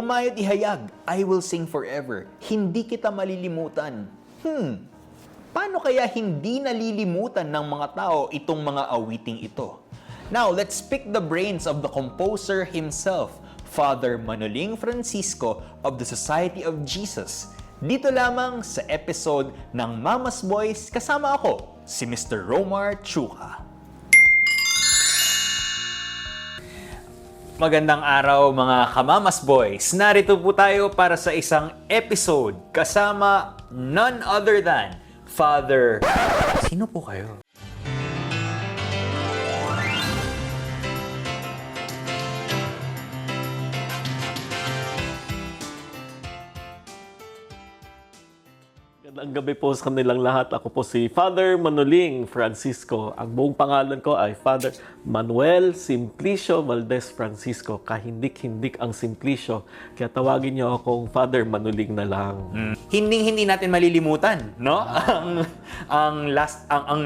Humayo't ihayag, I will sing forever. Hindi kita malilimutan. Paano kaya hindi nalilimutan ng mga tao itong mga awiting ito? Now, let's pick the brains of the composer himself, Father Manoling Francisco of the Society of Jesus. Dito lamang sa episode ng Mama's Boys, kasama ako, si Mr. Romar Chuka. Magandang araw mga Kamamas Boys! Narito po tayo para sa isang episode kasama none other than Father... Sino po kayo? Ang gabi po sa kanilang lahat. Ako po si Father Manoling Francisco. Ang buong pangalan ko ay Father Manuel Simplicio Valdez Francisco. Kahindik-hindik ang Simplicio. Kaya tawagin niyo akong Father Manoling na lang. Hindi natin malilimutan, no? ang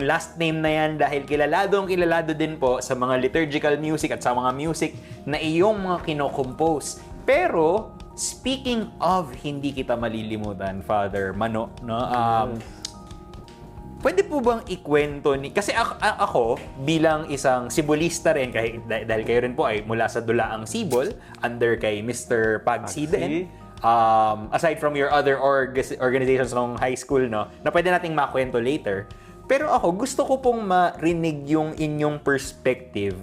last name na yan dahil kilalado din po sa mga liturgical music at sa mga music na iyong mga kinocompose. Pero speaking of hindi kita malilimutan, Father Mano, no? Pwede po bang ikwento ni... Kasi ako bilang isang sibolista rin, dahil kayo rin po ay mula sa Dulaang Sibol, under kay Mr. Pagsi din. Aside from your other organizations ng high school, no, na pwede nating makwento later. Pero ako, gusto ko pong marinig yung inyong perspective.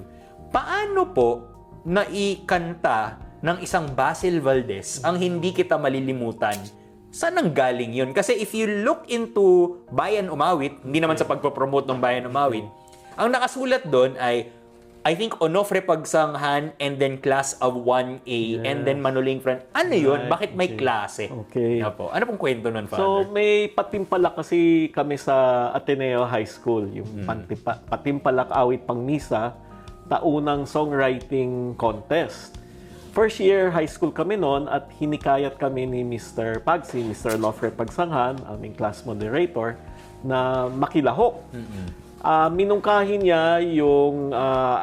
Paano po naikanta ng isang Basil Valdez ang hindi kita malilimutan? Saan ang galing yun? Kasi if you look into Bayan Umawit, hindi naman sa pagpapromote ng Bayan Umawit, ang nakasulat doon ay, I think, Onofre Pagsanghan and then class of 1A and then Manoling Friend. Ano yun? Bakit may klase? Okay. Po. Ano pong kwento nun, Father? So, may patimpalak kasi kami sa Ateneo High School. Yung patimpalak awit pang misa, taunang songwriting contest. First year high school kami noon at hinikayat kami ni Mr. Pagsi, Mr. Lofre Pagsanghan, aming class moderator, na makilahok. Minungkahin niya yung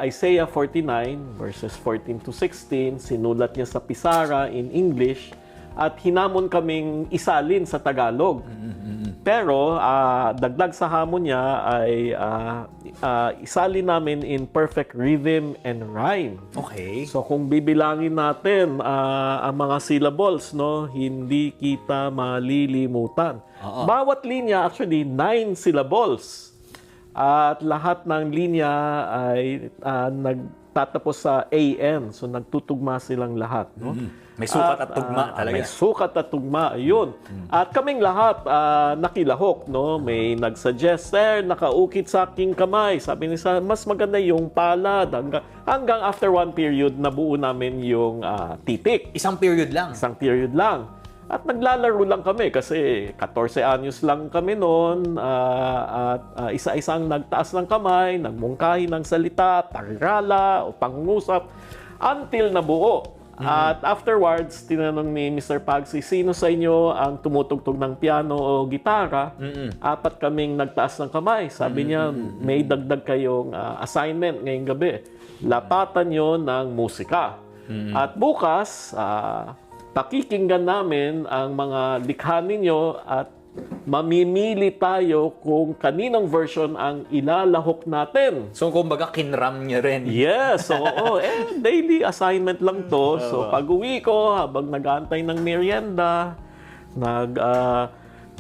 Isaiah 49 verses 14 to 16, sinulat niya sa pisara in English at hinamon kaming isalin sa Tagalog. Pero dagdag sa hamon niya ay isalin namin in perfect rhythm and rhyme. Okay. So kung bibilangin natin ang mga syllables, no, hindi kita malilimutan. Bawat linya actually 9 syllables. At lahat ng linya ay nagtatapos sa AN. So nagtutugma silang lahat, no? May sukat at tugma talaga. May sukat at tugma, yun. At kaming lahat nakilahok, no? May nagsuggest, sir, nakaukit sa aking kamay. Sabi niya, mas maganda yung palad. Hanggang after one period, nabuo namin yung titik. Isang period lang. Isang period lang. At naglalaro lang kami kasi 14 anyos lang kami noon. At isa-isang nagtaas ng kamay, nagmungkahi ng salita, parirala o pangungusap until nabuo. At afterwards, tinanong ni Mr. Pagsi, sino sa inyo ang tumutugtog ng piano o gitara? Apat kaming nagtaas ng kamay. Sabi niya, may dagdag kayong assignment ngayong gabi. Lapatan nyo ng musika. At bukas, pakikinggan namin ang mga likha ninyo at mamimili tayo kung kaninong version ang ilalahok natin. So, kumbaga, kinram niya rin. Yes, oo. Daily assignment lang to. So, pag-uwi ko, habang nag-aantay ng merienda,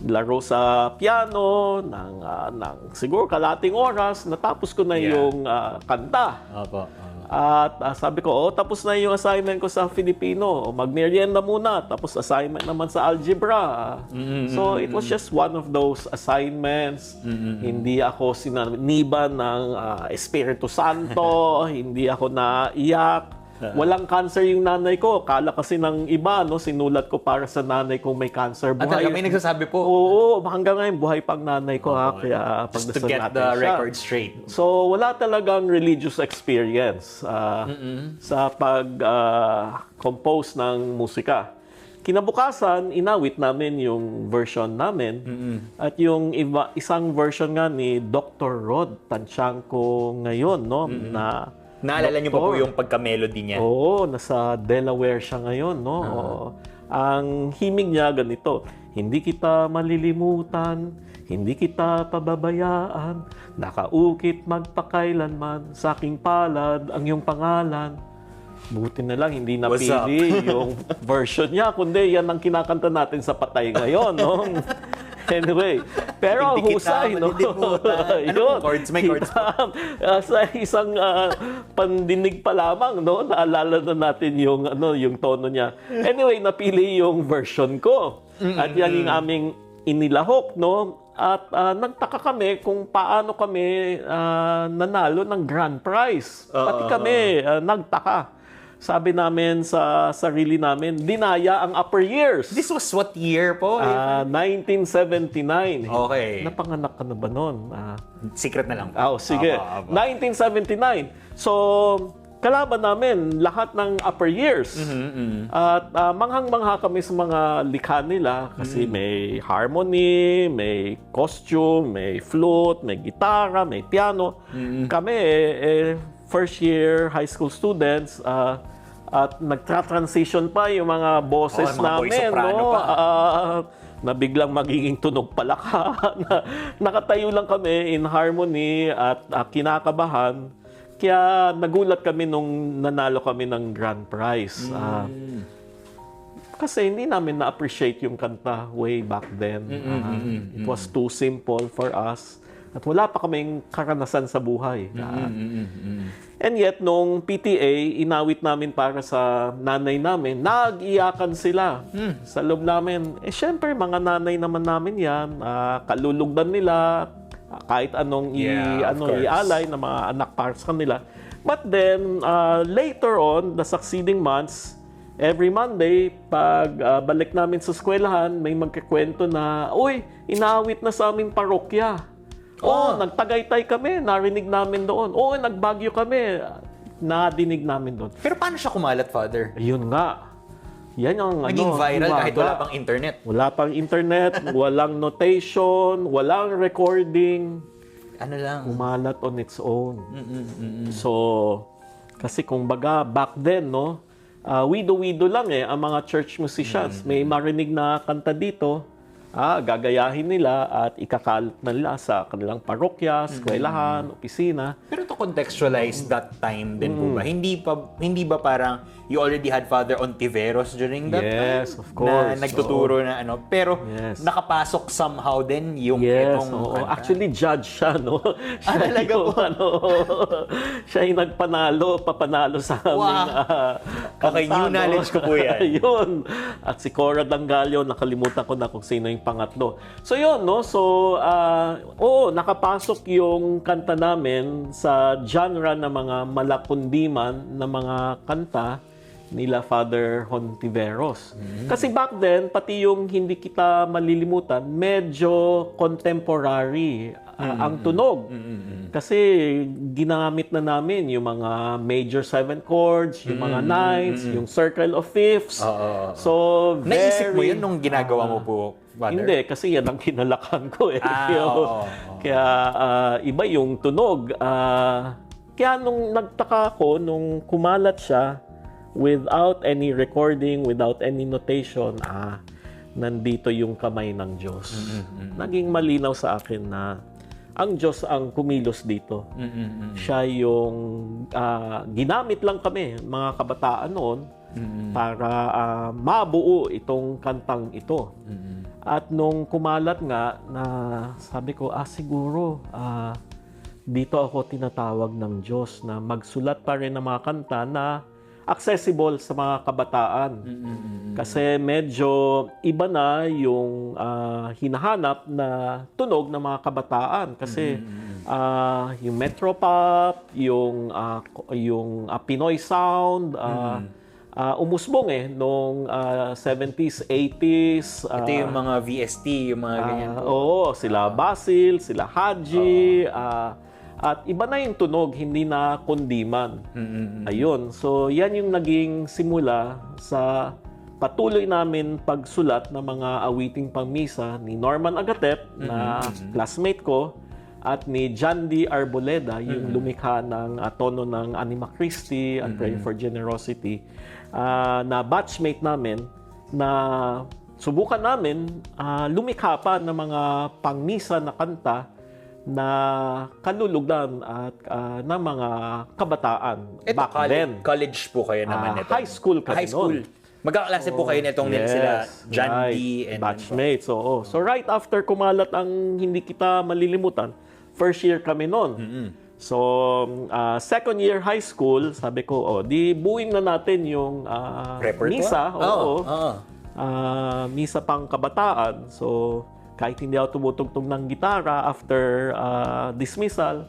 laro sa piano, ng siguro kalating oras, natapos ko na yung kanta. At sabi ko, tapos na yung assignment ko sa Filipino. Mag-merienda muna. Tapos assignment naman sa algebra. So, it was just one of those assignments. Hindi ako sinaniban ng Espiritu Santo. Hindi ako naiyak. Walang cancer yung nanay ko. Kala kasi ng iba, no, sinulat ko para sa nanay kong may cancer. At talaga may nagsasabi po? Oo, hanggang ngayon buhay pang nanay ko. Kaya just to get the record straight. So, wala talagang religious experience sa pag-compose ng musika. Kinabukasan, inawit namin yung version namin. At yung isang version nga ni Dr. Rod Tanchanco ngayon, no, na Naalala niyo pa po doktor. yung pagka-melody niya? Oo, nasa Delaware siya ngayon, no? Oo. Ang himig niya ganito, hindi kita malilimutan, hindi kita pababayaan, nakaukit magpakailanman, sa aking palad ang iyong pangalan. Buti na lang, hindi napili yung version niya, kundi yan ang kinakanta natin sa Patay ngayon, no? Anyway, pero ang Hindi kita husay, no? malilimutan. Anong chords? May chords po? Sa isang pandinig pa lamang, no? Naalala na natin yung, yung tono niya. Anyway, napili yung version ko. At yan yung aming inilahok, no? At nagtaka kami kung paano kami nanalo ng grand prize. Pati kami nagtaka. Sabi namin sa sarili namin, dinaya ang upper years. This was what year po? 1979. Okay. Napanganak ka na ba nun? Secret na lang. Sige. 1979. So, kalaban namin lahat ng upper years. At manghang-mangha kami sa mga likha nila kasi may harmony, may costume, may flute, may gitara, may piano. Kami, first year high school students, at nagtra-transition pa yung mga boses mga voice namin, soprano no? pa. Na biglang magiging tunog palaka. Nakatayo lang kami in harmony at kinakabahan. Kaya nagulat kami nung nanalo kami ng grand prize. Kasi hindi namin na-appreciate yung kanta way back then. It was too simple for us. At wala pa kaming karanasan sa buhay. And yet, nung PTA, inawit namin para sa nanay namin, nag-iyakan sila sa loob namin. Syempre, mga nanay naman namin yan. Kalulugdan nila, kahit anong ialay ng mga anak para sa kanila. But then, later on, the succeeding months, every Monday, pag balik namin sa eskwelahan, may magkikwento na, uy, inaawit na sa aming parokya. Nagtagaytay kami, narinig namin doon. Nagbagyo kami, nadinig namin doon. Pero paano siya kumalat, Father? Yun nga. Yan ang Naging viral hiwaga. kahit wala pang internet. Wala pang internet, walang notation, walang recording. Ano lang? Kumalat on its own. So, kasi kung baga back then, no, wido-wido lang ang mga church musicians. May marinig na kanta dito, gagayahin nila at ikakalat na nila sa kanilang parokya, eskwelahan, opisina. Pero to contextualize that time din po ba? Hindi ba parang you already had Father Ontiveros during that time? Yes, of course. Na nagtuturo na pero nakapasok somehow din yung itong kanta. Actually, judge siya, no? Siya talaga yung, po? siya yung papanalo sa aming Okay, kanta, new knowledge ko po yan. Yun. At si Cora Dangalio, nakalimutan ko na kung sino yung pangatlo. So yun, no? So, nakapasok yung kanta namin sa genre ng mga malakundiman na mga kanta nila Father Hontiveros. Kasi back then, pati yung Hindi Kita Malilimutan, medyo contemporary ang tunog. Kasi ginamit na namin yung mga major 7 chords, yung mga ninths, yung circle of fifths. So, Naisip mo yun nung ginagawa mo po, Father? Hindi, kasi yan ang kinalakan ko eh. Kaya iba yung tunog. Kaya nung nagtaka ako, nung kumalat siya, without any recording, without any notation, nandito yung kamay ng Diyos. Naging malinaw sa akin na ang Diyos ang kumilos dito. Siya yung ginamit lang kami, mga kabataan noon, para mabuo itong kantang ito. At nung kumalat nga, na sabi ko, siguro, dito ako tinatawag ng Diyos na magsulat pa rin ng mga kanta na accessible sa mga kabataan. Kasi medyo iba na yung hinahanap na tunog ng mga kabataan. Kasi yung Metropop, yung Pinoy sound, umusbong nung 70s, 80s. Ito yung mga VST, yung mga ganyan. Sila Basil, sila Haji, at iba na yung tunog, hindi na kundiman. Ayun. So, yan yung naging simula sa patuloy namin pagsulat ng mga awiting pangmisa ni Norman Agatep, na classmate ko, at ni John D. Arboleda, yung lumikha ng tono ng Anima Christi and Praying for Generosity, na batchmate namin, na subukan namin lumikha pa ng mga pangmisa na kanta na kalulugan at ng mga kabataan back then. College po kayo naman nito. High school kami High school. noon. Magkaklase po kayo nitong sila John D. and batchmates. Oo. So right after kumalat ang Hindi Kita Malilimutan, first year kami noon. So second year high school, sabi ko, di buuin na natin yung misa. Misa pang kabataan. So kahit hindi ako tumutugtog ng gitara after dismissal,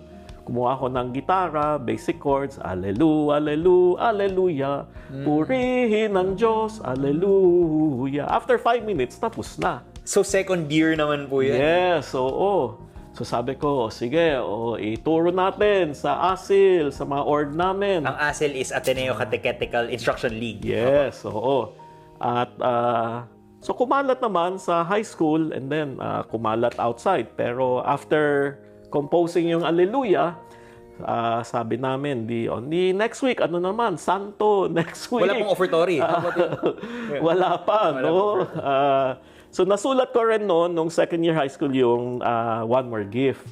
kumuha ako ng gitara, basic chords, Alleluia, Alleluia, Alleluia, purihin ang Diyos, Alleluia. After 5 minutes, tapos na. So second year naman po yan? Yes, oo. So sabi ko, sige, ituro natin sa ASIL, sa mga org namin. Ang ASIL is Ateneo Catechetical Instruction League. Yes, oo. At so kumalat naman sa high school and then kumalat outside. Pero after composing yung Alleluia, sabi namin, di next week, ano naman, Santo, next week. Wala pong offertory. Wala pa, no? So nasulat ko rin noon, nung second year high school, yung One More Gift.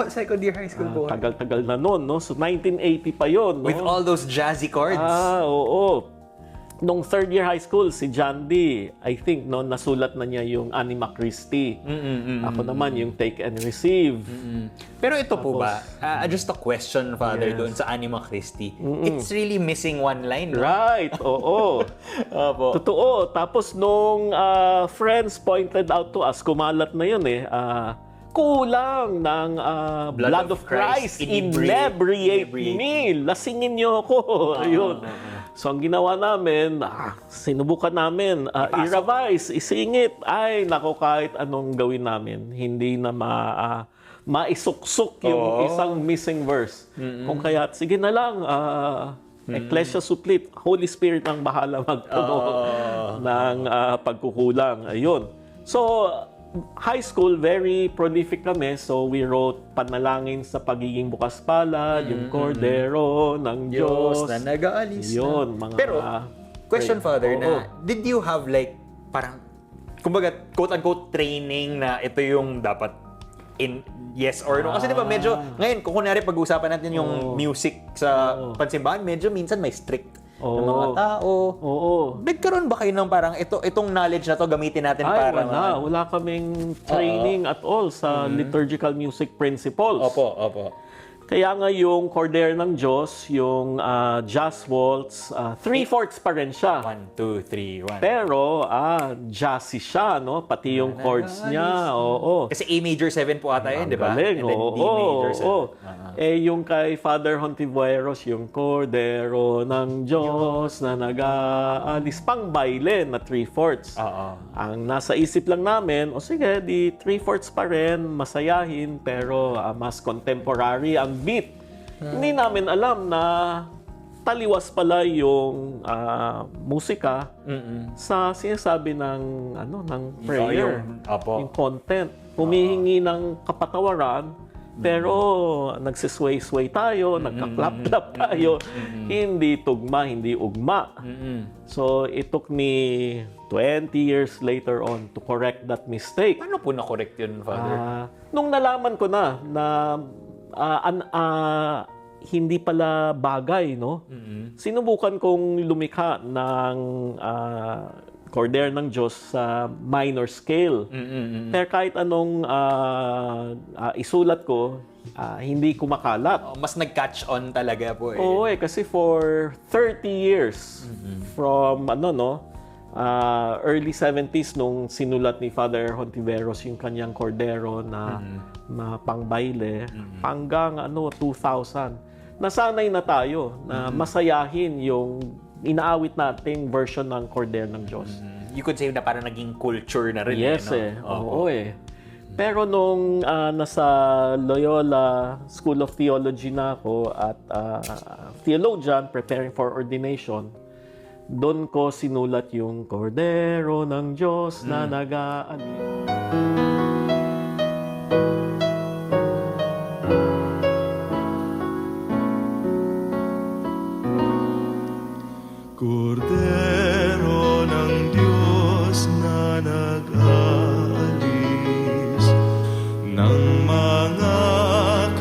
Second year high school po? Tagal-tagal na noon, no? So 1980 pa yon, no? With all those jazzy chords? Oo. Nung third year high school, si John D., I think, no, nasulat na niya yung Anima Christi. Ako naman yung Take and Receive. Pero ito po ba, just a question, Father, doon sa Anima Christi. It's really missing one line, no? Right, oo. Opo. Totoo. Tapos nung friends pointed out to us, kumalat na yun kulang ng blood of Christ, inebriate me. Lasingin niyo ako. Ayun. So, ang ginawa namin, sinubukan namin, i-revise, isingit. Ay, nako, kahit anong gawin namin, hindi na maisuksok yung isang missing verse. Kung kaya, sige na lang, Ecclesia Supplit, Holy Spirit ang bahala magpuno ng pagkukulang. Ayun. So, high school, very prolific kami. So, we wrote Panalangin sa Pagiging Bukas Palad, yung Cordero ng Diyos na nag-aalis yun, mga... Pero, question, Father, na did you have like, parang, kumbaga, quote-unquote training na ito yung dapat in yes or no? Kasi di ba medyo, ngayon, kung kunwari pag-uusapan natin yung music sa pansimbahan, medyo minsan may strict ng mga tao. Nagkaroon ba kayo ng parang itong knowledge na to gamitin natin para... Wala kaming training at all sa liturgical music principles. Opo. Kaya nga yung Cordero ng Diyos, yung Jazz Waltz, 3/4 pa rin siya. 1, 2, 3, 1. Pero jazzy siya, no? Pati yung chords niya, Kasi A major 7 po ata yun, di ba? Galing, And then D major 7. Yung kay Father Hontiveros, yung Cordero ng Diyos na nag-aalis, pang baile na 3/4. Ang nasa isip lang namin, sige, di 3/4 pa rin, masayahin, pero mas contemporary ang beat. Hindi namin alam na taliwas pala yung musika sa sinasabi ng prayer, yung content. Humihingi ng kapatawaran, pero nagsisway-sway tayo, nagka-clap-clap tayo, hindi tugma, hindi ugma. So it took me 20 years later on to correct that mistake. Paano po na-correct yun, Father? Nung nalaman ko na hindi pala bagay, no? Sinubukan kong lumikha ng Cordero ng Diyos sa minor scale. Pero kahit anong isulat ko, hindi kumakalat. Mas nag-catch on talaga po. Oo, kasi for 30 years from early 70s nung sinulat ni Father Hontiveros yung kanyang Cordero na pangbaile, hanggang 2000. Nasanay na tayo na masayahin yung inaawit nating version ng Cordero ng Diyos. You could say na parang naging culture na rin. Yes, Pero nung nasa Loyola School of Theology na ako at theologian preparing for ordination, doon ko sinulat yung Cordero ng Diyos na nag-aalis. Kordero ng Diyos na nag-aalis ng mga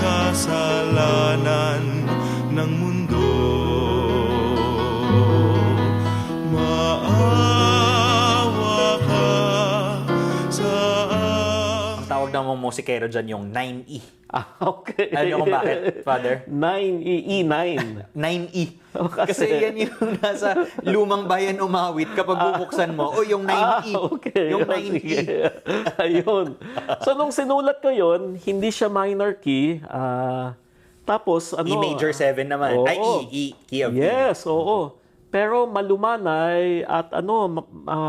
kasalanan ng mundo. Maawa ka sa Ang tawag ng mga musikero dyan yung 9E. Okay. Alam niyo kung bakit, Father? 9E9. 9E. Oh, Kasi yan yung nasa lumang bayan umawit kapag bubuksan mo. O yung 9E. Okay. Yung Oh, 9E. sige. Ayun. So, nung sinulat ko yun, hindi siya minor key. Tapos, ano? E major 7 naman. Oo. Ay, E key of E. Yes, oo. Pero malumanay at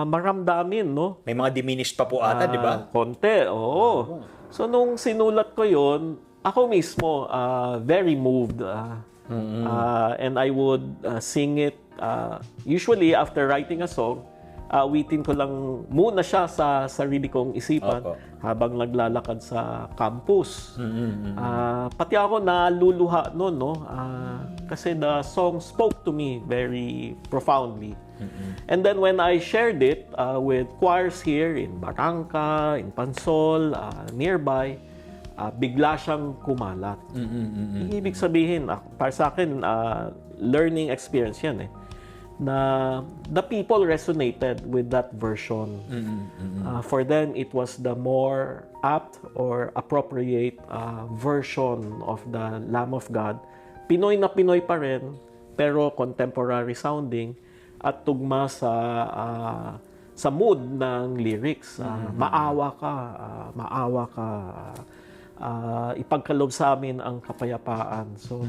maramdamin, no? May mga diminished pa po ata, di ba? Konti, oo. So, nung sinulat ko yun, ako mismo, very moved. And I would sing it, usually after writing a song, awitin ko lang muna siya sa sarili kong isipan Opo. habang naglalakad sa campus. Pati ako naluluha noon, no? Kasi the song spoke to me very profoundly. And then when I shared it with choirs here in Barangka, in Pansol, nearby, bigla siyang kumalat. Ibig sabihin, para sa akin, learning experience yan eh, na the people resonated with that version. For them, it was the more apt or appropriate version of the Lamb of God. Pinoy na Pinoy pa rin, pero contemporary sounding at tugma sa mood ng lyrics. Maawa ka, ipagkaloob sa amin ang kapayapaan. So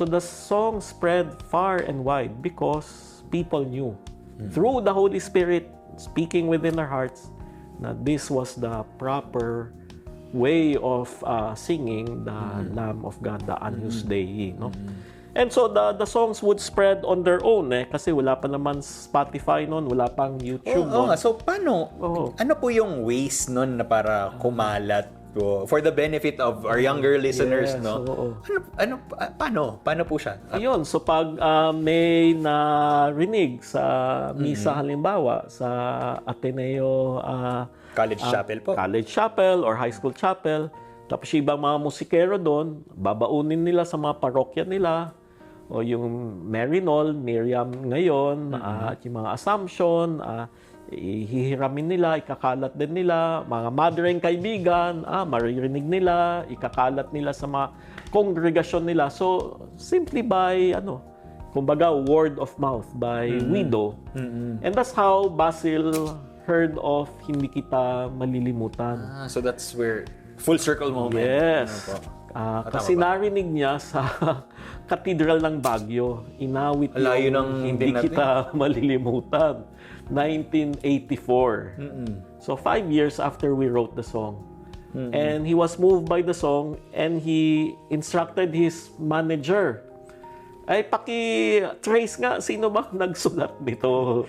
the song spread far and wide because people knew through the Holy Spirit speaking within their hearts na this was the proper way of singing the Lamb of God, the Agnus Dei, no? And so the songs would spread on their own kasi wala pa naman Spotify noon, wala pang YouTube Oo noon. nga. So, paano? Oo. Ano po yung ways nun na para kumalat po? For the benefit of our younger listeners, Yes, no? oo. Paano po siya? Ayun, so pag may narinig sa misa halimbawa sa Ateneo College chapel po. College chapel or high school chapel, tapos yung ibang mga musikero doon, babaunin nila sa mga parokya nila, o yung Marinol, Miriam ngayon, at yung mga Assumption, ihihiramin nila, ikakalat din nila, mga mother and kaibigan, maririnig nila, ikakalat nila sa mga kongregasyon nila. So, simply by, kumbaga, word of mouth, by widow. And that's how Basil heard of Hindi Kita Malilimutan. So that's where full circle moment. Yes. Ano po? Kasi narinig niya sa Cathedral ng Baguio. Inawit Layo yung ng Hindi natin. Kita Malilimutan. 1984. So 5 years after we wrote the song. And he was moved by the song and he instructed his manager, ay paki-trace nga sino ba nagsulat nito.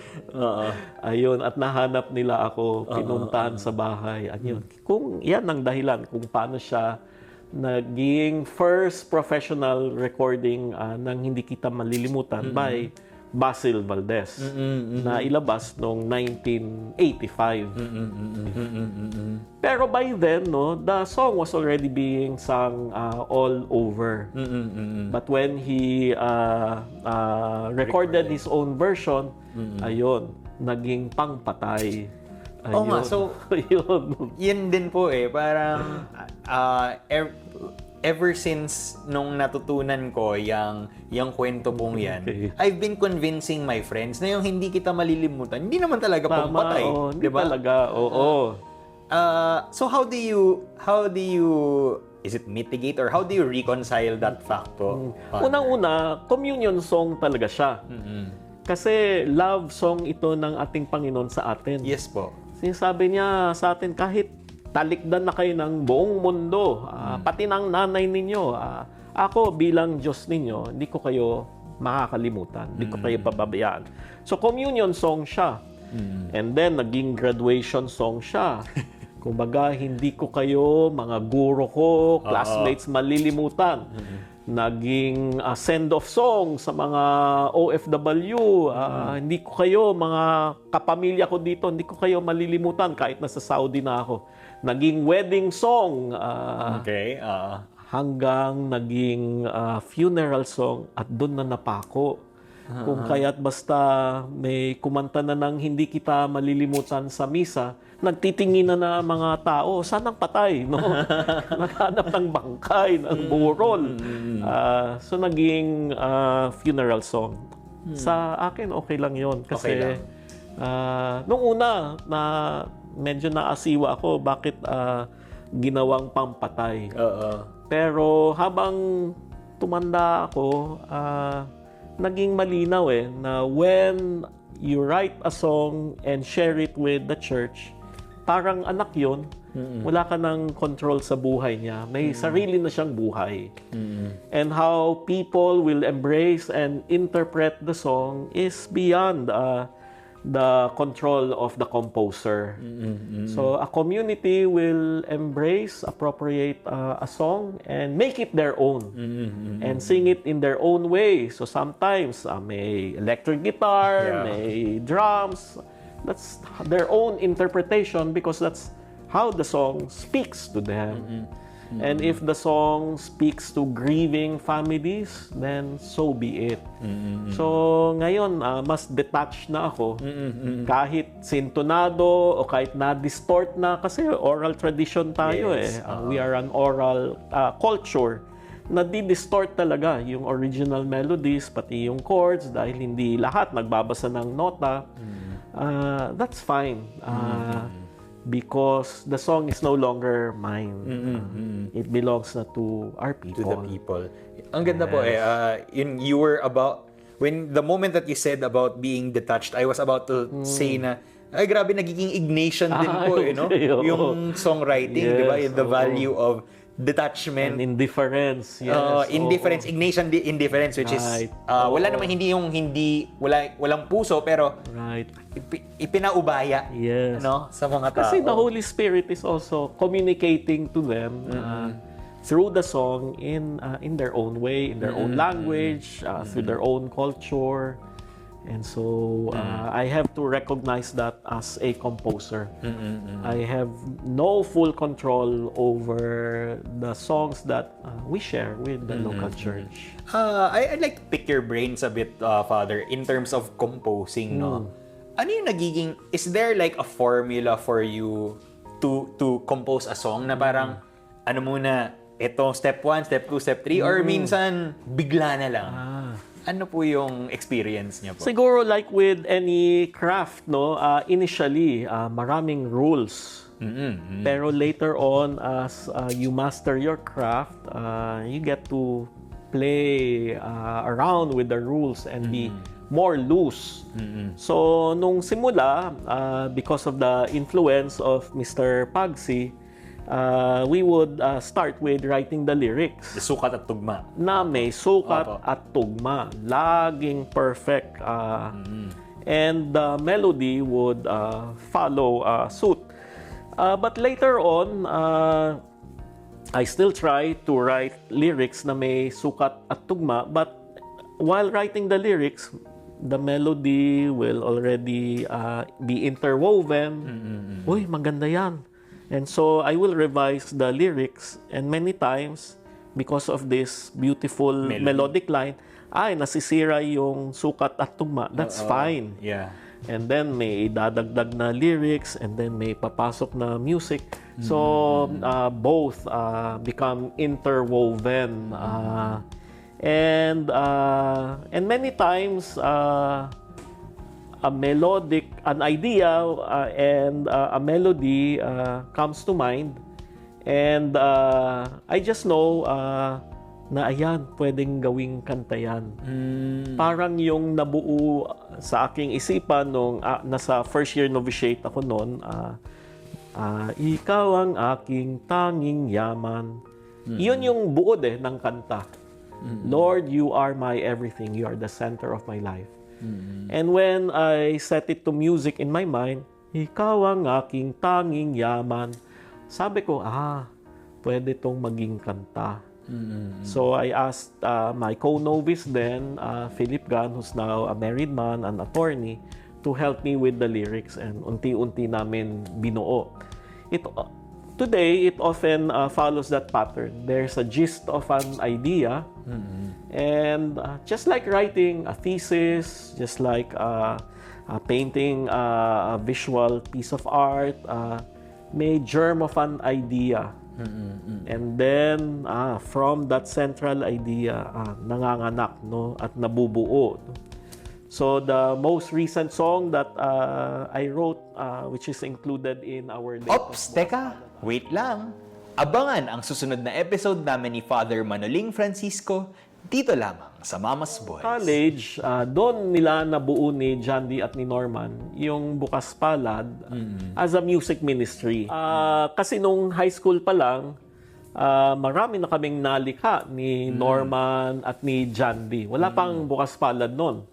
Ayun, at nahanap nila ako, pinuntahan sa bahay. Ayun. Kung yan ang dahilan kung paano siya naging first professional recording ng Hindi Kita Malilimutan by Basil Valdez na ilabas noong 1985. Pero by then, the song was already being sung all over. But when he recorded his own version, ayun, naging pangpatay. Oo nga, so yun din po parang ever since nung natutunan ko yung kwento pong yan, I've been convincing my friends na yung Hindi Kita Malilimutan, hindi naman talaga pampatay. Hindi diba? talaga, oo. So how do you is it mitigate or how do you reconcile that fact po? Unang-una, communion song talaga siya. Kasi love song ito ng ating Panginoon sa atin. Yes po. Sinasabi niya sa atin, kahit talikdan na kayo ng buong mundo, pati ng nanay ninyo, ako bilang Diyos ninyo, hindi ko kayo makakalimutan, hindi ko kayo pababayaan. So communion song siya. And then naging graduation song siya. Kumbaga, hindi ko kayo, mga guro ko, classmates, malilimutan. naging send-off song sa mga OFW. Hindi ko kayo, mga kapamilya ko dito, hindi ko kayo malilimutan kahit nasa Saudi na ako. Naging wedding song. Okay. Hanggang naging funeral song at doon na napako. Kung kaya't basta may kumanta na ng hindi kita malilimutan sa misa, nagtitingin na mga tao, sanang patay, no? Naghanap ng bangkay, ng burol. So naging funeral song. Sa akin, okay lang yon kasi Okay lang. nung una, na medyo naasiwa ako, bakit ginawang pampatay. Pero habang tumanda ako, naging malinaw na when you write a song and share it with the church, parang anak yun, wala ka ng control sa buhay niya. May sarili na siyang buhay. And how people will embrace and interpret the song is beyond the control of the composer. So a community will embrace, appropriate a song and make it their own and sing it in their own way. So sometimes may electric guitar, may drums. That's their own interpretation because that's how the song speaks to them. And if the song speaks to grieving families, then so be it. So ngayon, mas detached na ako. Kahit sintonado o kahit na-distort na, kasi oral tradition tayo We are an oral culture. Nadi-distort talaga yung original melodies, pati yung chords, dahil hindi lahat nagbabasa ng nota. That's fine. Because the song is no longer mine. It belongs na to our people. To the people. Ang ganda po you were about, when the moment that you said about being detached, I was about to say na, ay grabe, nagiging Ignatian din po, yung songwriting, di ba? The value of detachment. And indifference. Yes. Indifference, Ignatian indifference, which is, wala naman walang puso, pero ipinaubaya sa mga tao. Kasi the Holy Spirit is also communicating to them through the song in their own way, in their own language, through their own culture. And so I have to recognize that as a composer. I have no full control over the songs that we share with the local church. I'd like to pick your brains a bit, Father, in terms of composing, no? Ano yung nagiging, is there like a formula for you to compose a song na parang, ano muna, ito, step 1, step 2, step 3, or minsan, bigla na lang? Ano po yung experience niya po? Siguro like with any craft, no, initially, maraming rules. Pero later on, as you master your craft, you get to play around with the rules and be more loose. So, nung simula, because of the influence of Mr. Pagsy, we would start with writing the lyrics. The sukat at tugma. Na may sukat at tugma. Laging perfect. And the melody would follow suit. But later on, I still try to write lyrics na may sukat at tugma. But while writing the lyrics, the melody will already be interwoven. Uy, maganda yan. And so I will revise the lyrics, and many times, because of this beautiful melodic line, nasisira yung sukat at tugma. That's fine. Yeah. And then may dadagdag na lyrics, and then may papasok na music. So both become interwoven. And many times, an idea and a melody comes to mind, and I just know na ayan, pwedeng gawing kanta yan. Parang yung nabuo sa aking isipan nung nasa first year novitiate ako noon, ikaw ang aking tanging yaman. Yun yung buod ng kanta. Lord, you are my everything. You are the center of my life. And when I set it to music in my mind, ikaw ang aking tanging yaman, sabi ko, pwede tong maging kanta. So I asked my co-novice then, Philip Gan, who's now a married man, an attorney, to help me with the lyrics, and unti-unti namin binuo. Today, it often follows that pattern. There's a gist of an idea, and just like writing a thesis, just like painting a visual piece of art, may germ of an idea. And then, from that central idea, nanganganak, no? At nabubuo. So the most recent song that I wrote, which is included in our Ops, teka, wait lang. Abangan ang susunod na episode namin ni Father Manoling Francisco dito lamang sa Mama's Boys. college, doon nila nabuo ni John D. at ni Norman yung Bukas Palad as a music ministry. Kasi nung high school pa lang, marami na kaming nalikha ni Norman at ni John D. Wala pang Bukas Palad noon.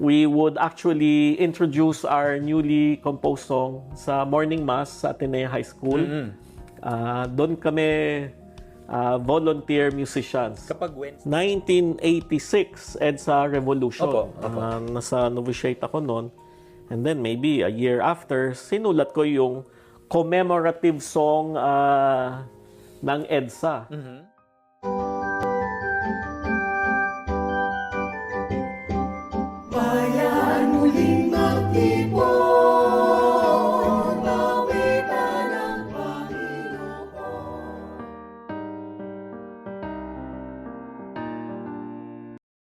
We would actually introduce our newly composed song sa morning mass sa Ateneo High School. Doon kami volunteer musicians. Kapag 1986, EDSA Revolution. Opo. Nasa novitiate ako noon. And then maybe a year after, sinulat ko yung commemorative song ng EDSA.